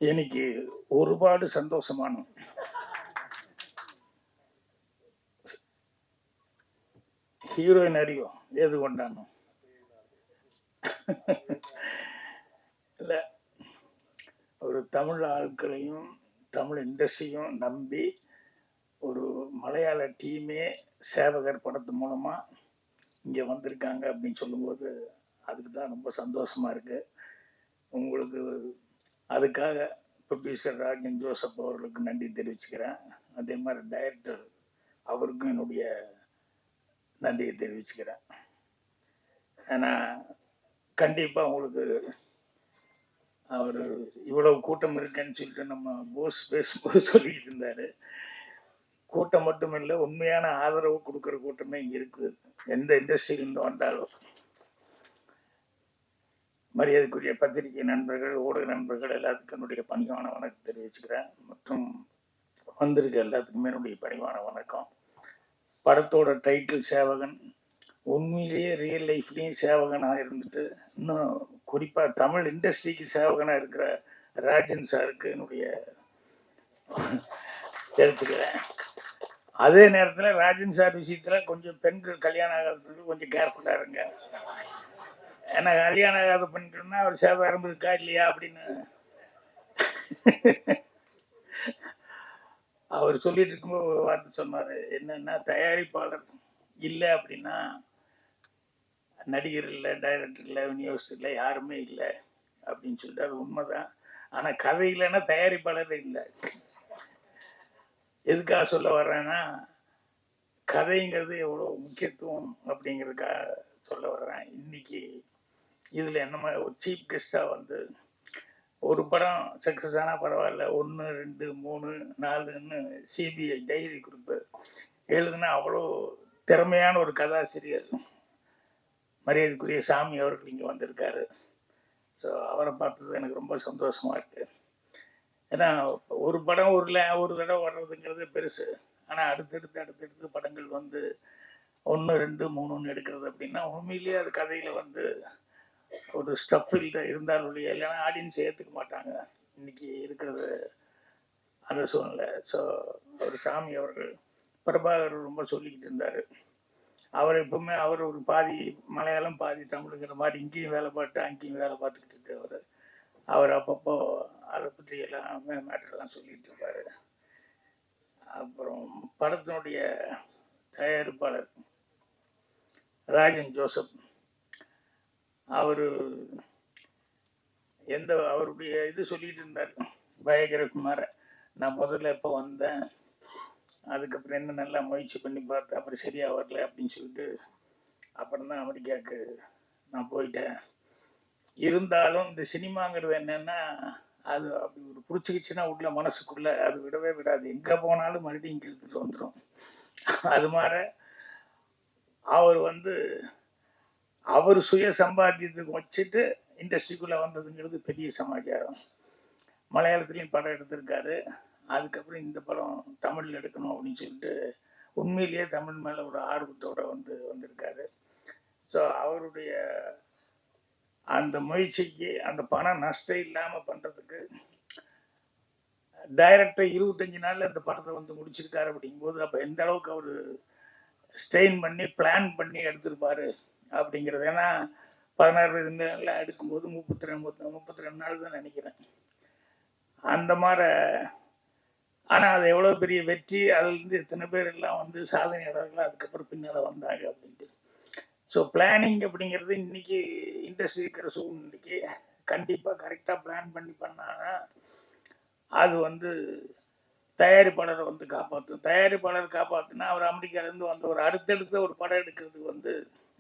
எனக்கு ஒருபாடு சந்தோஷமான ஹீரோயின் அறிவும் ஏது கொண்டானோ இல்லை, ஒரு தமிழ் ஆட்களையும் தமிழ் இண்டஸ்ட்ரியும் நம்பி ஒரு மலையாள டீமே சேவகர் படத்து மூலமாக இங்கே வந்திருக்காங்க அப்படின்னு சொல்லும்போது அதுக்கு தான் ரொம்ப சந்தோஷமாக இருக்குது. உங்களுக்கு அதுக்காக ப்ரொடியூசர் ராஜன் ஜோசப் அவர்களுக்கு நன்றி தெரிவிச்சுக்கிறேன். அதே மாதிரி டைரக்டர் அவருக்கும் என்னுடைய நன்றியை தெரிவிச்சுக்கிறேன். ஏன்னா கண்டிப்பாக உங்களுக்கு அவர் இவ்வளவு கூட்டம் இருக்குன்னு சொல்லிட்டு நம்ம போஸ் பேசும்போது சொல்லிக்கிட்டு இருந்தார். கூட்டம் மட்டும் இல்லை, உண்மையான ஆதரவு கொடுக்குற கூட்டமே இங்கே இருக்குது. எந்த இண்டஸ்ட்ரியிலிருந்து வந்தாலும் மரியாதைக்குரிய பத்திரிகை நண்பர்கள், ஊடக நண்பர்கள் எல்லாத்துக்கும் என்னுடைய பணிவான வணக்கம் தெரிவிச்சுக்கிறேன். மற்றும் வந்திருக்க எல்லாத்துக்குமே என்னுடைய பணிவான வணக்கம். படத்தோட டைட்டில் சேவகன். உண்மையிலேயே ரியல் லைஃப்லேயும் சேவகனாக இருந்துட்டு, இன்னும் குறிப்பாக தமிழ் இண்டஸ்ட்ரிக்கு சேவகனாக இருக்கிற ராஜன் சாருக்கு என்னுடைய தெரிஞ்சுக்கிறேன். அதே நேரத்தில் ராஜன் சார் விஷயத்தில் கொஞ்சம் பெண்கள் கல்யாணம் ஆகிறதுக்கு கொஞ்சம் கேர்ஃபுல்லாக இருங்க. ஏன்னா கல்யாணம் ஆகாத பண்ணிட்டோம்னா அவர் சேவகம் இருக்கா இல்லையா அப்படின்னு அவர் சொல்லிட்டு இருக்கும்போது ஒரு வார்த்தை சொன்னார். என்னன்னா, தயாரிப்பாளர் இல்லை அப்படின்னா நடிகர் இல்லை, டைரக்டர் இல்லை, விநியோகஸ்தர் இல்லை, யாருமே இல்லை அப்படின்னு சொல்லிட்டு அது உண்மைதான். ஆனால் கதை இல்லைன்னா தயாரிப்பாளர் இல்லை. எதுக்காக சொல்ல வர்றேன்னா, கதைங்கிறது எவ்வளோ முக்கியத்துவம் அப்படிங்கிறதுக்காக சொல்ல வர்றேன். இன்னைக்கு இதில் என்ன மாதிரி ஒரு சீஃப் கெஸ்டாக வந்து ஒரு படம் சக்ஸஸ் ஆனால் பரவாயில்ல, 1 2 3 4ன்னு சிபிஐ டைரி குரூப்பு எழுதுனா அவ்வளோ திறமையான ஒரு கதாசிரியர் மரியாதைக்குரிய சாமி அவர்கள் இங்கே வந்திருக்காரு. ஸோ அவரை பார்த்தது எனக்கு ரொம்ப சந்தோஷமாக இருக்குது. ஏன்னா ஒரு படம் ஒரு தடவை வர்றதுங்கிறது பெருசு. ஆனால் அடுத்தடுத்து படங்கள் வந்து 1 2 3ன்னு எடுக்கிறது அப்படின்னா உண்மையிலேயே அது கதையில் வந்து ஒரு ஸ்டஃபில் இருந்தாலும் இல்லைன்னா ஆடியன்ஸ் ஏற்றுக்க மாட்டாங்க. இன்னைக்கு இருக்கிறது அந்த சூழ்நிலை. ஸோ அவர் சாமி அவர்கள் பிரபாகர் ரொம்ப சொல்லிக்கிட்டு இருந்தார். அவர் எப்பவுமே அவர் ஒரு பாதி மலையாளம் பாதி தமிழுங்கிற மாதிரி இங்கேயும் வேலை பார்த்து அங்கேயும் வேலை பார்த்துக்கிட்டு இருக்கவர். அவர் அப்பப்போ அதை பற்றி எல்லாமே மேட்டர்லாம் சொல்லிட்டு இருப்பார். அப்புறம் படத்தினுடைய தயாரிப்பாளர் ராஜன் ஜோசப் அவர் அவருடைய இது சொல்லிட்டு இருந்தார் பயோகிராஃபி மாதிரி. நான் முதல்ல எப்போ வந்தேன், அதுக்கப்புறம் என்ன நல்லா முயற்சி பண்ணி பார்த்தேன், அப்புறம் சரியாக வரல அப்படின்னு சொல்லிட்டு அப்புறம் தான் அமெரிக்காவுக்கு நான் போயிட்டேன். இருந்தாலும் இந்த சினிமாங்கிறது என்னென்னா, அது அப்படி ஒரு பிடிச்சிக்கிச்சுன்னா உள்ள மனசுக்குள்ளே அது விடவே விடாது. எங்கே போனாலும் மறுபடியும் இழுத்துட்டு வந்துடும். அது மாதிரி அவர் வந்து அவர் சுய சம்பாத்தியத்துக்கு வச்சுட்டு இண்டஸ்ட்ரிக்குள்ளே வந்ததுங்கிறது பெரிய சமாச்சாரம். மலையாளத்துலேயும் படம் எடுத்திருக்காரு. அதுக்கப்புறம் இந்த படம் தமிழில் எடுக்கணும் அப்படின்னு சொல்லிட்டு உண்மையிலேயே தமிழ் மேலே ஒரு ஆர்வத்தோடு வந்திருக்காரு. ஸோ அவருடைய அந்த முயற்சிக்கு அந்த பணம் நஷ்டம் இல்லாமல் பண்ணுறதுக்கு டைரக்டர் 25 நாளில் அந்த படத்தை முடிச்சிருக்காரு. அப்படிங்கும்போது அப்போ எந்த அளவுக்கு அவர் ஸ்ட்ரெயின் பண்ணி பிளான் பண்ணி எடுத்திருப்பாரு அப்படிங்கிறது. ஏன்னா 16 நாளில் எடுக்கும்போது 32 நாள் தான் நினைக்கிறேன் அந்த மாதிரி. ஆனால் அது எவ்வளோ பெரிய வெற்றி, அதுலேருந்து எத்தனை பேர் எல்லாம் சாதனையாளர்கள் அதுக்கப்புறம் பின்னால் வந்தாங்க அப்படின்ட்டு. ஸோ பிளானிங் அப்படிங்கிறது இன்றைக்கி இண்டஸ்ட்ரி இருக்கிற சூழ்நிலைக்கு கண்டிப்பாக கரெக்டாக பிளான் பண்ணி பண்ணாங்கன்னா அது தயாரிப்பாளரை காப்பாற்றும். தயாரிப்பாளர் காப்பாற்றுனா அவர் அமெரிக்காவிலேருந்து ஒரு அடுத்தடுத்த ஒரு படம் எடுக்கிறதுக்கு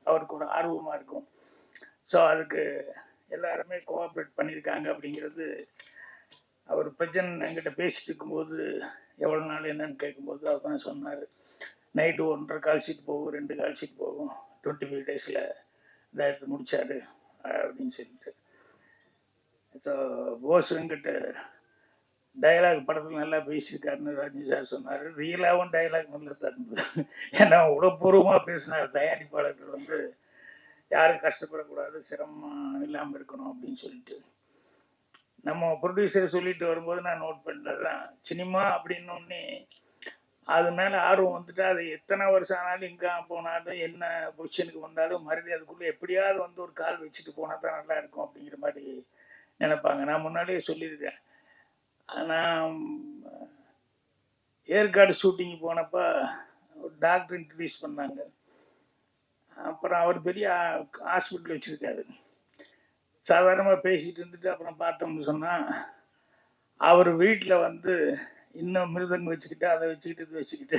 அவருக்கு ஒரு ஆர்வமாக இருக்கும். ஸோ அதுக்கு எல்லாருமே கோஆப்ரேட் பண்ணியிருக்காங்க அப்படிங்கிறது. அவர் பிரஜன் என்கிட்ட பேசிட்டு இருக்கும்போது எவ்வளோ நாள் என்னன்னு கேட்கும்போது அவர் தான் சொன்னார், நைட்டு 1.5 கால் ஷீட் போகும், 2 கால் ஷீட் போகும், 25 டேஸில் இதை முடித்தார் அப்படின்னு சொல்லிட்டு. ஸோ போஸ் என்கிட்ட டைலாக் படத்தில் நல்லா பேசியிருக்காருன்னு ரஜினி சார் சொன்னார். ரியலாகவும் டைலாக் நல்லா தான் இருந்தது. ஏன்னா உடற்பூர்வமாக பேசினார். தயாரிப்பாளர்கள் யாரும் கஷ்டப்படக்கூடாது, சிரமம் இல்லாமல் இருக்கணும் அப்படின்னு சொல்லிட்டு. நம்ம ப்ரொடியூசர் சொல்லிட்டு வரும்போது நான் நோட் பண்ணுறது தான், சினிமா அப்படின்னோடனே அது மேலே ஆர்வம் வந்துட்டு அது எத்தனை வருஷம் ஆனாலும் எங்கே போனாலும் என்ன பொசிஷனுக்கு வந்தாலும் மறுபடியும் அதுக்குள்ளே எப்படியாவது வந்து ஒரு கால் வச்சுட்டு போனால் தான் நல்லா இருக்கும் அப்படிங்கிற மாதிரி நினைப்பாங்க. நான் முன்னாடியே சொல்லியிருக்கேன். நான் ஏற்காடு ஷூட்டிங் போனப்போ ஒரு டாக்டர் இன்ட்ரடியூஸ் பண்ணாங்க. அப்புறம் அவர் பெரிய ஹாஸ்பிட்டல் வச்சுருக்காரு. சாதாரணமாக பேசிகிட்டு இருந்துட்டு அப்புறம் பார்த்தோம்னு சொன்னால் அவர் வீட்டில் வந்து இன்னும் மிருதங்க வச்சுக்கிட்டு அதை வச்சுக்கிட்டு இது வச்சுக்கிட்டு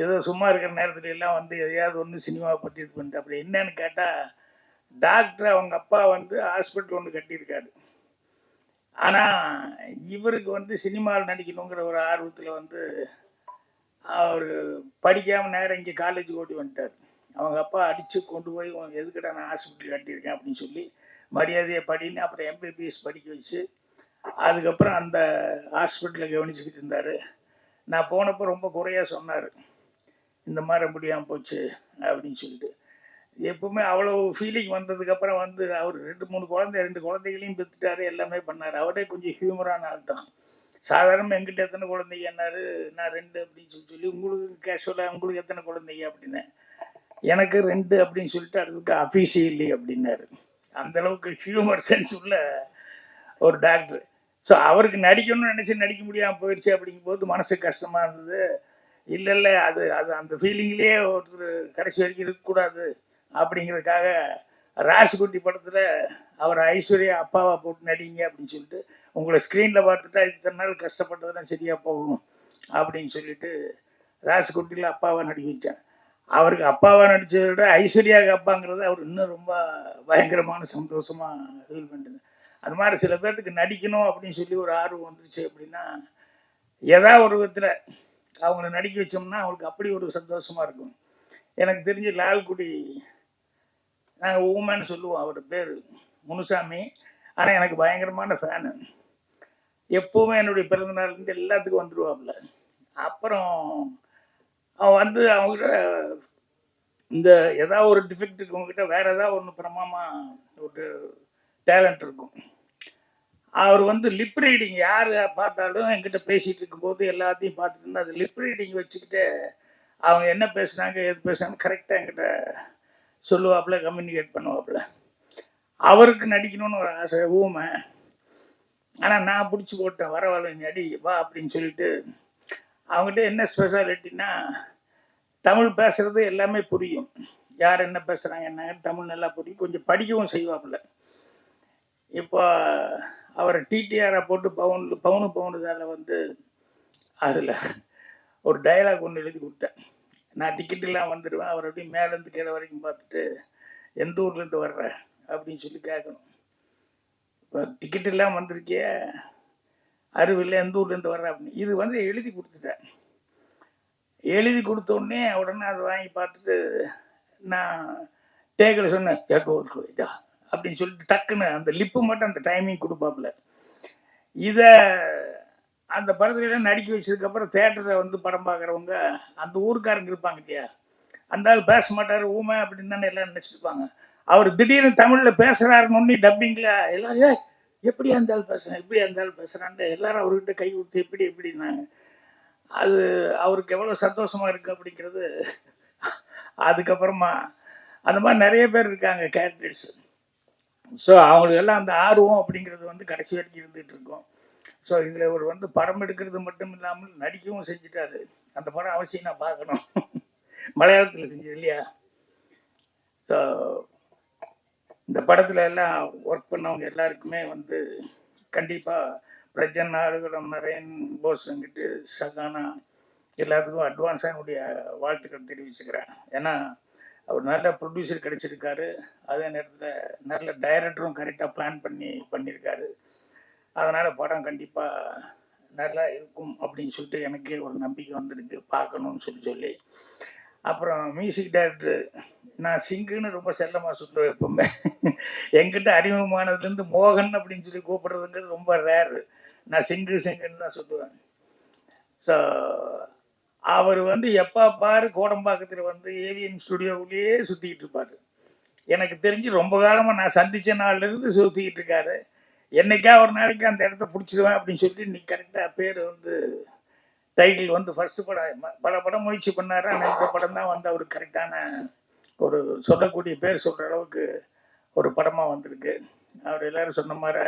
ஏதோ சும்மா இருக்கிற நேரத்துல எல்லாம் வந்து எதையாவது ஒன்று சினிமாவை பற்றி இது பண்ணிட்டு அப்படி என்னன்னு கேட்டால் டாக்டர் அவங்க அப்பா வந்து ஹாஸ்பிட்டல் ஒன்று கட்டியிருக்காரு. ஆனால் இவருக்கு வந்து சினிமாவில் நடிக்கணுங்கிற ஒரு ஆர்வத்தில் வந்து அவர் படிக்காமல் நேரம் இங்கே காலேஜ் ஓட்டி வந்துட்டார். அவங்க அப்பா அடித்து கொண்டு போய் எதுக்கிட்ட நான் ஹாஸ்பிட்டல் கட்டியிருக்கேன் அப்படின்னு சொல்லி மரியாதையை படின்னு அப்புறம் எம்பிபிஎஸ் படிக்க வச்சு அதுக்கப்புறம் அந்த ஹாஸ்பிட்டலில் கவனிச்சுக்கிட்டு இருந்தார். நான் போனப்போ ரொம்ப குறையாக சொன்னார், இந்த மாதிரி முடியாமல் போச்சு அப்படின்னு சொல்லிட்டு. எப்பவுமே அவ்வளோ ஃபீலிங் வந்ததுக்கப்புறம் வந்து அவர் 2 குழந்தைகளையும் பெற்றுட்டாரு, எல்லாமே பண்ணார். அவரே கொஞ்சம் ஹியூமரான ஆள் தான். சாதாரண எங்கிட்ட எத்தனை குழந்தைங்க என்னாரு, நான் 2 அப்படின்னு சொல்லி உங்களுக்கு கேஷுவலாக உங்களுக்கு எத்தனை குழந்தைங்க அப்படின்னு, எனக்கு 2 அப்படின்னு சொல்லிட்டு அதுக்கு அஃபீஷியலி அப்படின்னாரு. அந்தளவுக்கு ஹியூமர் சென்ஸ் உள்ள ஒரு டாக்டர். ஸோ அவருக்கு நடிக்கணும்னு நினச்சி நடிக்க முடியாமல் போயிடுச்சு அப்படிங்கும்போது மனசு கஷ்டமாக இருந்தது. இல்லை அது அது அந்த ஃபீலிங்லேயே ஒருத்தர் கடைசி வரைக்கும் இருக்கக்கூடாது அப்படிங்கிறதுக்காக ராசிக்குட்டி படத்தில் அவர் ஐஸ்வர்யா அப்பாவை போட்டு நடிங்க அப்படின்னு சொல்லிட்டு, உங்களை ஸ்க்ரீனில் பார்த்துட்டா இத்தனை நாள் கஷ்டப்பட்டதெல்லாம் சரியாக போகும் அப்படின்னு சொல்லிட்டு ராசிக்குட்டியில் அப்பாவை நடிக்க வச்சேன். அவருக்கு அப்பாவை நடித்ததை விட ஐஸ்வர்யாவுக்கு அப்பாங்கிறது அவர் இன்னும் ரொம்ப பயங்கரமான சந்தோஷமாக ஃபீல் பண்ணுறது. அது மாதிரி சில பேர்த்துக்கு நடிக்கணும் அப்படின்னு சொல்லி ஒரு ஆர்வம் வந்துருச்சு அப்படின்னா ஏதாவது ஒரு விதத்தில் அவங்கள நடிக்க வச்சோம்னா அவங்களுக்கு அப்படி ஒரு சந்தோஷமாக இருக்கும். எனக்கு தெரிஞ்சு லால்குடி, நாங்கள் ஊமன்னு சொல்லுவோம், அவர் பேர் முனுசாமி. ஆனால் எனக்கு பயங்கரமான ஃபேனு. எப்போவுமே என்னுடைய பிறந்தநாள்லேருந்து எல்லாத்துக்கும் வந்துடுவாப்புல. அப்புறம் அவன் வந்து அவங்ககிட்ட இந்த ஏதாவது ஒரு டிஃபெக்ட் இருக்கவங்ககிட்ட வேறு ஏதாவது ஒன்று பிரமாமாக ஒரு டேலண்ட் இருக்கும். அவர் வந்து லிப் ரீடிங் யார் பார்த்தாலும் என்கிட்ட பேசிகிட்டு இருக்கும்போது எல்லாத்தையும் பார்த்துட்டு இருந்தால் அது லிப் ரீடிங் வச்சுக்கிட்டு அவங்க என்ன பேசுனாங்க எது பேசுனாங்க கரெக்டாக என்கிட்ட சொல்லுவாப்புல, கம்யூனிகேட் பண்ணுவாப்புல. அவருக்கு நடிக்கணும்னு ஒரு ஆசை, ஊமை. ஆனால் நான் பிடிச்சி போட்டேன், வரவாழ நடி வா அப்படின்னு சொல்லிட்டு. அவங்ககிட்ட என்ன ஸ்பெஷாலிட்டின்னா தமிழ் பேசுகிறது எல்லாமே புரியும், யார் என்ன பேசுகிறாங்க என்ன தமிழ் நல்லா புரியும், கொஞ்சம் படிக்கவும் செய்வாப்புல. இப்போ அவரை டிடிஆரை போட்டு பவுனுதால வந்து அதில் ஒரு டைலாக் ஒன்று எழுதி கொடுத்தேன். நான் டிக்கெட்டெல்லாம் வந்துடுவேன், அவர் அப்படியே மேலேருந்து கீழே வரைக்கும் பார்த்துட்டு எந்த ஊர்லேருந்து வர்ற அப்படின்னு சொல்லி கேட்கணும். இப்போ டிக்கெட்டெல்லாம் வந்திருக்கே அறிவில்லை, எந்த ஊர்லேருந்து வர்ற அப்படின்னு இது வந்து எழுதி கொடுத்துட்டேன். எழுதி கொடுத்தோடனே உடனே அதை வாங்கி பார்த்துட்டு நான் டேக்கில் சொன்னேன் கேட்க அப்படின்னு சொல்லிட்டு டக்குன்னு அந்த லிப்பு மட்டும் அந்த டைமிங் கொடுப்பாப்புல. இதை அந்த படத்துலாம் நடிக்க வச்சதுக்கப்புறம் தேட்டரில் வந்து படம் பார்க்குறவங்க அந்த ஊருக்காரங்க இருப்பாங்க இல்லையா, அந்த ஆள் பேச மாட்டார், ஊமை அப்படின்னு தானே எல்லாம் நினச்சிருப்பாங்க. அவர் திடீர்னு தமிழில் பேசுகிறாருன்னு டப்பிங்கில் எல்லாரும் எப்படி அந்த ஆள் பேசுகிறேன் எப்படி அந்த ஆள் பேசுகிறான்னு எல்லாரும் அவர்கிட்ட கை ஊற்றி எப்படின்னாங்க. அது அவருக்கு எவ்வளோ சந்தோஷமாக இருக்குது அப்படிங்கிறது. அதுக்கப்புறமா அந்த மாதிரி நிறைய பேர் இருக்காங்க கேரக்டர்ஸ். ஸோ அவங்களுக்கு எல்லாம் அந்த ஆர்வம் அப்படிங்கிறது வந்து கடைசி வரைக்கும் இருந்துகிட்டு இருக்கும். ஸோ இதில் ஒரு வந்து படம் எடுக்கிறது மட்டும் இல்லாமல் நடிக்கவும் செஞ்சுட்டாரு. அந்த படம் அவசியம் நான் பார்க்கணும், மலையாளத்தில் செஞ்சது இல்லையா. ஸோ இந்த படத்தில் எல்லாம் ஒர்க் பண்ணவங்க எல்லாருக்குமே வந்து கண்டிப்பாக பிரஜன், ஆறுகளம், நரேன், போஸ் வெங்கிட்டு, சகானா எல்லாத்துக்கும் அட்வான்ஸாக என்னுடைய வாழ்த்துக்கள் தெரிவிச்சுக்கிறேன். ஏன்னா அவர் நல்ல ப்ரொடியூசர் கிடைச்சிருக்காரு, அதே நேரத்தில் நல்ல டைரக்டரும் கரெக்டாக பிளான் பண்ணியிருக்காரு. அதனால் படம் கண்டிப்பாக நல்லா இருக்கும் அப்படின்னு சொல்லிட்டு எனக்கே ஒரு நம்பிக்கை வந்துருக்கு, பார்க்கணுன்னு சொல்லி. அப்புறம் மியூசிக் டைரக்டர் நான் சிங்குன்னு ரொம்ப செல்லமாக சொல்லுவேன். எப்பவுமே என்கிட்ட அறிமுகமானதுலேருந்து மோகன் அப்படின்னு சொல்லி கூப்பிட்றதுங்கிறது ரொம்ப ரேரு. நான் சிங்குன்னு தான் சொல்லுவேன். ஸோ அவர் வந்து எப்போ பாரு கோடம்பாக்கத்தில் வந்து ஏவிஎம் ஸ்டுடியோவிலேயே சுற்றிக்கிட்டு இருப்பார். எனக்கு தெரிஞ்சு ரொம்ப காலமாக நான் சந்தித்த நாள்லேருந்து சுற்றிக்கிட்டு இருக்காரு. என்னைக்கா ஒரு நாளைக்கு அந்த இடத்த பிடிச்சிடுவேன் அப்படின்னு சொல்லிட்டு இன்னைக்கு கரெக்டாக பேர் வந்து டைட்டில் வந்து ஃபர்ஸ்ட் படம் பல படம் முயற்சி பண்ணாரு. ஆனால் இந்த படம் தான் வந்து அவருக்கு கரெக்டான ஒரு சொல்லக்கூடிய பேர் சொல்கிற அளவுக்கு ஒரு படமாக வந்திருக்கு. அவர் எல்லாரும் சொன்ன மாதிரி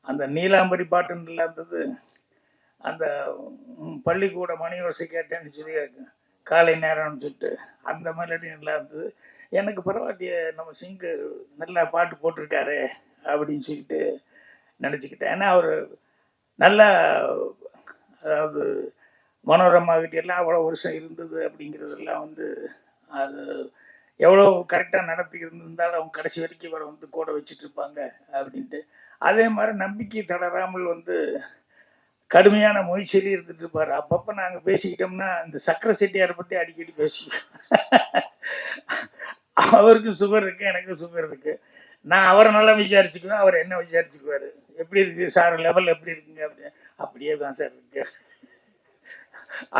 அந்த நீலாம்பரி பாட்டுன்னு இருந்தது, அந்த பள்ளிக்கூட மணி யோசை கேட்டேன்னு சொல்லி காலை நேரம்னு சொல்லிட்டு அந்த மெலடி நல்லா இருந்தது. எனக்கு பரவாயில்லையே, நம்ம சிங்கு நல்லா பாட்டு போட்டிருக்காரு அப்படின்னு சொல்லிட்டு நினச்சிக்கிட்டேன். ஏன்னா அவர் நல்லா, அதாவது மனோரமா கிட்ட எல்லாம் அவ்வளோ வருஷம் இருந்தது அப்படிங்கிறதெல்லாம் வந்து அது எவ்வளோ கரெக்டாக நடத்தி இருந்திருந்தாலும் அவங்க கடைசி வரைக்கும் இவரை வந்து கூட வச்சுட்டு இருப்பாங்க அப்படின்ட்டு. அதே மாதிரி நம்பிக்கை தளராமல் வந்து கடுமையான முயற்சியிலே இருந்துட்டு இருப்பார். அப்பப்போ நாங்கள் பேசிக்கிட்டோம்னா இந்த சக்கரை செட்டியாரை பற்றி அடிக்கடி பேசிக்கிட்டோம். அவருக்கு சுகர் இருக்கு, எனக்கு சுகர் இருக்கு. நான் அவரை நல்லா விசாரிச்சுக்குவேன், அவர் என்ன விசாரிச்சுக்குவார். எப்படி இருக்கு சார், லெவல் எப்படி இருக்குங்க அப்படின்னு. அப்படியே தான் சார் இருக்கு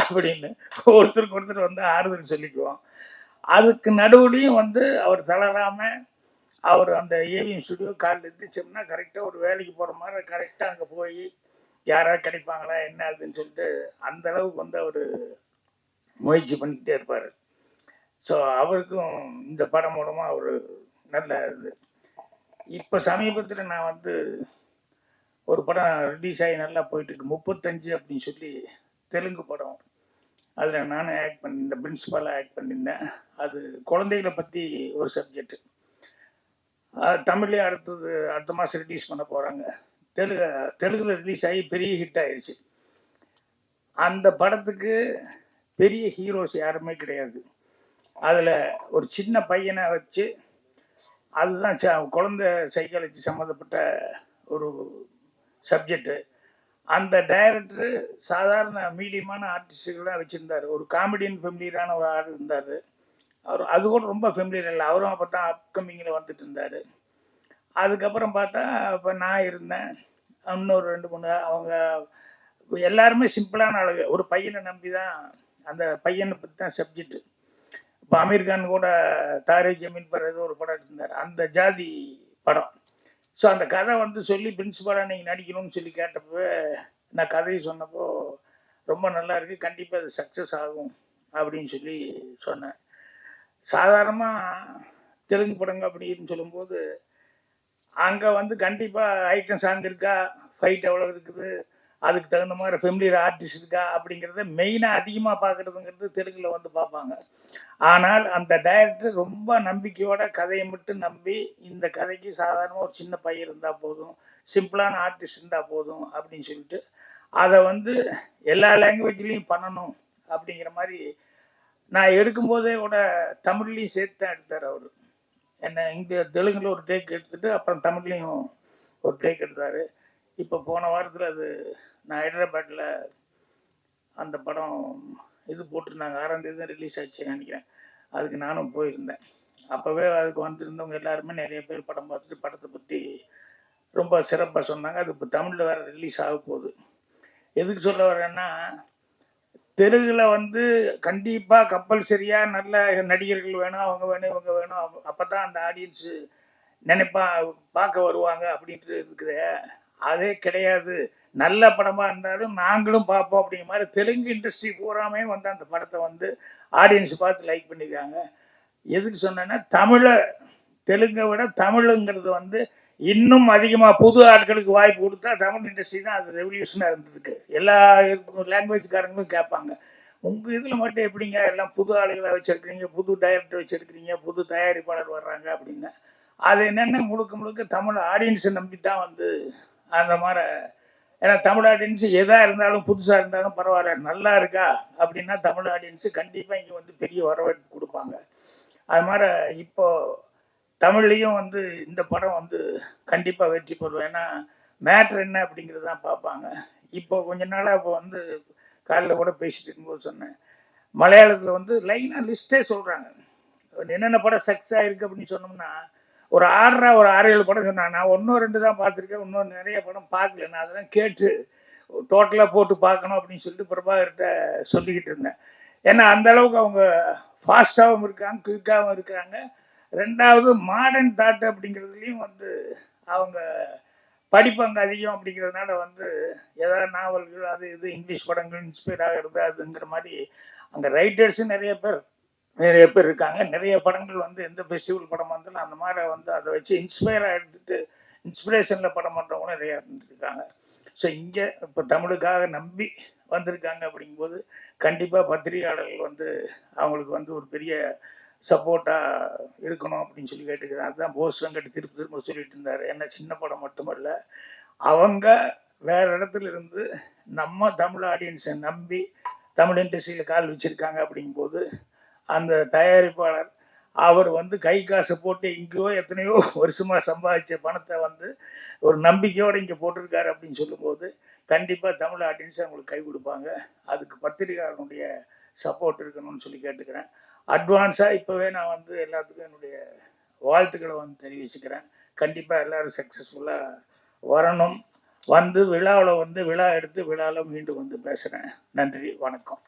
அப்படின்னு ஒருத்தருக்கு ஒருத்தர் வந்து ஆறுதல் சொல்லிக்குவோம். அதுக்கு நடுவுலையும் வந்து அவர் தளராமல் அவர் அந்த ஏவிஎம் ஸ்டுடியோ காலில் இருந்துச்சோம்னா கரெக்டாக ஒரு வேலைக்கு போகிற மாதிரி கரெக்டாக அங்கே போய் யாராவது கிடைப்பாங்களா என்ன அதுன்னு சொல்லிட்டு அந்த அளவுக்கு வந்து அவர் முயற்சி பண்ணிக்கிட்டே இருப்பார். ஸோ அவருக்கும் இந்த படம் மூலமாக அவர் நல்ல இது. இப்போ சமீபத்தில் நான் வந்து ஒரு படம் ரிலீஸ் ஆகி நல்லா போயிட்டுருக்கு, 35 அப்படின்னு சொல்லி தெலுங்கு படம். அதில் நானும் ஆக்ட் பண்ணியிருந்தேன், பிரின்ஸிபலாக ஆக்ட் பண்ணியிருந்தேன். அது குழந்தைகளை பற்றி ஒரு சப்ஜெக்ட். தமிழ்லேயே அடுத்த மாதம் ரிலீஸ் பண்ண போகிறாங்க. தெலுங்குல ரிலீஸ் ஆகி பெரிய ஹிட் ஆயிடுச்சு. அந்த படத்துக்கு பெரிய ஹீரோஸ் யாருமே கிடையாது. அதில் ஒரு சின்ன பையனை வச்சு, அதுதான் குழந்தை சைக்காலஜி சம்மந்தப்பட்ட ஒரு சப்ஜெக்டு. அந்த டைரக்டர் சாதாரண மீடியமான ஆர்டிஸ்டுகள்லாம் வச்சுருந்தார். ஒரு காமெடியன் ஃபெமிலியரான ஒரு ஆள் இருந்தார். அவர் அது கூட ரொம்ப ஃபெமிலியர் இல்லை, அவரும் அப்போ தான் அப்கமிங்கில் வந்துட்டு இருந்தார். அதுக்கப்புறம் பார்த்தா இப்போ நான் இருந்தேன், இன்னொரு 2-3 அவங்க எல்லாருமே சிம்பிளான ஆளுங்க. ஒரு பையனை நம்பி தான், அந்த பையனை பற்றி தான் சப்ஜெக்டு. இப்போ அமீர்கான் கூட தாரே ஜமீன் பர் ஏதோ ஒரு படம் எடுத்திருந்தார், அந்த ஜாதி படம். ஸோ அந்த கதை வந்து சொல்லி பிரின்சிபலாக நீங்கள் நடிக்கணும்னு சொல்லி கேட்டப்போ நான் கதையை சொன்னப்போ ரொம்ப நல்லா இருக்குது, கண்டிப்பாக அது சக்ஸஸ் ஆகும் அப்படின்னு சொல்லி சொன்னேன். சாதாரணமாக தெலுங்கு படங்க அப்படின்னு சொல்லும்போது அங்கே வந்து கண்டிப்பாக ஐட்டம் சாங் இருக்கா, ஃபைட் எவ்வளோ இருக்குது, அதுக்கு தகுந்த மாதிரி ஃபெமிலியர் ஆர்டிஸ்ட் இருக்கா அப்படிங்கிறத மெயினாக அதிகமாக பார்க்குறதுங்கிறது தெலுங்கில் வந்து பார்ப்பாங்க. ஆனால் அந்த டைரக்டர் ரொம்ப நம்பிக்கையோட கதையை மட்டும் நம்பி, இந்த கதைக்கு சாதாரணமாக ஒரு சின்ன பையன் இருந்தால் போதும், சிம்பிளான ஆர்டிஸ்ட் இருந்தால் போதும் அப்படின்னு சொல்லிட்டு அதை வந்து எல்லா லாங்குவேஜ்லேயும் பண்ணணும் அப்படிங்கிற மாதிரி நான் எடுக்கும்போதே கூட தமிழ்லேயும் சேர்த்து தான் எடுத்தார் அவர். என்ன இங்கே தெலுங்கில் ஒரு டேக் எடுத்துட்டு அப்புறம் தமிழ்லேயும் ஒரு டேக் எடுத்தார். இப்போ போன வாரத்தில் அது நான் ஹைதராபாத்தில் அந்த படம் இது போட்டிருந்தாங்க, 6ஆம் தேதி தான் ரிலீஸ் ஆச்சுன்னு நினைக்கிறேன். அதுக்கு நானும் போயிருந்தேன். அப்போவே அதுக்கு வந்திருந்தவங்க எல்லாருமே நிறைய பேர் படம் பார்த்துட்டு படத்தை பற்றி ரொம்ப சிறப்பாக சொன்னாங்க. அது இப்போ தமிழில் வேறு ரிலீஸ் ஆக போகுது. எதுக்கு சொல்ல வரேன்னா, தெலுங்குல வந்து கண்டிப்பாக கம்பல்சரியாக நல்ல நடிகர்கள் வேணும், அவங்க வேணும், இவங்க வேணும், அப்போ தான் அந்த ஆடியன்ஸு நினைப்பா பார்க்க வருவாங்க அப்படின்ட்டு இருக்குது. அதே கிடையாது. நல்ல படமாக இருந்தாலும் நாங்களும் பார்ப்போம் அப்படிங்கிற மாதிரி தெலுங்கு இண்டஸ்ட்ரி பூராமே வந்து அந்த படத்தை வந்து ஆடியன்ஸ் பார்த்து லைக் பண்ணியிருக்காங்க. எதுக்கு சொன்னேன்னா, தெலுங்கை விட தமிழுங்கிறது வந்து இன்னும் அதிகமாக புது ஆட்களுக்கு வாய்ப்பு கொடுத்தா தமிழ் இண்டஸ்ட்ரி தான் அது ரெவல்யூஷனாக இருந்திருக்கு. எல்லா லாங்குவேஜ்காரங்களும் கேட்பாங்க, உங்கள் இதில் மட்டும் எப்படிங்க எல்லாம் புது ஆளுகளை வச்சுருக்கிறீங்க, புது டைரக்டர் வச்சுருக்கிறீங்க, புது தயாரிப்பாளர் வர்றாங்க அப்படின்னு. அது என்னென்ன முழுக்க முழுக்க தமிழ் ஆடியன்ஸை நம்பி தான் வந்து அந்த மாதிரி. ஏன்னா தமிழ் ஆடியன்ஸு எதாக இருந்தாலும் புதுசாக இருந்தாலும் பரவாயில்ல, நல்லா இருக்கா அப்படின்னா தமிழ் ஆடியன்ஸு கண்டிப்பாக இங்கே வந்து பெரிய வரவேற்பு கொடுப்பாங்க. அது மாதிரி இப்போது தமிழ்லேயும் வந்து இந்த படம் வந்து கண்டிப்பாக வெற்றி பெறும். ஏன்னா மேட்ரு என்ன அப்படிங்கிறது தான் பார்ப்பாங்க. இப்போ கொஞ்ச நாளாக இப்போ வந்து காலையில் கூட பேசிட்டு இருக்கும்போது சொன்னேன், மலையாளத்தில் வந்து லைனாக லிஸ்ட்டே சொல்கிறாங்க என்னென்ன படம் சக்ஸஸ் ஆகிருக்கு அப்படின்னு சொன்னோம்னா ஒரு 6-7 படம் சொன்னாங்க. நான் 1-2 தான் பார்த்துருக்கேன், இன்னும் நிறைய படம் பார்க்கல. நான் அதெல்லாம் கேட்டு டோட்டலாக போட்டு பார்க்கணும் அப்படின்னு சொல்லிட்டு பிரபாகர்கிட்ட சொல்லிக்கிட்டு இருந்தேன். ஏன்னா அந்த அளவுக்கு அவங்க ஃபாஸ்ட்டாகவும் இருக்காங்க, குயிக்காகவும் இருக்கிறாங்க. ரெண்டாவது மாடர்ன் தாட் அப்படிங்கிறதுலையும் வந்து அவங்க படிப்பு அங்கே அதிகம் அப்படிங்கிறதுனால வந்து ஏதாவது நாவல்கள் அது இது இங்கிலீஷ் படங்கள் இன்ஸ்பயர் ஆகிறது அதுங்கிற மாதிரி அங்கே ரைட்டர்ஸும் நிறைய பேர் இருக்காங்க. நிறைய படங்கள் வந்து எந்த ஃபெஸ்டிவல் படம் வந்தாலும் அந்த மாதிரி வந்து அதை வச்சு இன்ஸ்பயராக எடுத்துகிட்டு இன்ஸ்பிரேஷனில் படம் பண்ணுறவங்களும் நிறையா இருந்துருக்காங்க. ஸோ இங்கே இப்போ தமிழுக்காக நம்பி வந்திருக்காங்க அப்படிங்கும்போது கண்டிப்பாக பத்திரிகையாளர்கள் வந்து அவங்களுக்கு வந்து ஒரு பெரிய சப்போர்ட்டாக இருக்கணும் அப்படின்னு சொல்லி கேட்டுக்கிறேன். அதுதான் போஸ் வெங்கட் திரும்ப சொல்லிட்டு இருந்தார். என்ன சின்ன படம் மட்டுமல்ல, அவங்க வேற இடத்துல இருந்து நம்ம தமிழ் ஆடியன்ஸை நம்பி தமிழ் இண்டஸ்ட்ரியில் கால் வச்சுருக்காங்க அப்படிங்கும்போது அந்த தயாரிப்பாளர் அவர் வந்து கை காசை போட்டு இங்கேயோ எத்தனையோ வருஷமாக சம்பாதிச்ச பணத்தை வந்து ஒரு நம்பிக்கையோடு இங்கே போட்டிருக்காரு அப்படின்னு சொல்லும்போது கண்டிப்பாக தமிழ் ஆடியன்ஸ் அவங்களுக்கு கை கொடுப்பாங்க. அதுக்கு பத்திரிகையாளனுடைய சப்போர்ட் இருக்கணும்னு சொல்லி கேட்டுக்கிறேன். அட்வான்ஸாக இப்போவே நான் வந்து எல்லாத்துக்கும் என்னுடைய வாழ்த்துக்களை வந்து தெரிவிச்சுக்கிறேன். கண்டிப்பாக எல்லோரும் சக்ஸஸ்ஃபுல்லாக வரணும். வந்து விழாவில் வந்து விழா எடுத்து விழாவில் மீண்டும் வந்து பேசுகிறேன். நன்றி, வணக்கம்.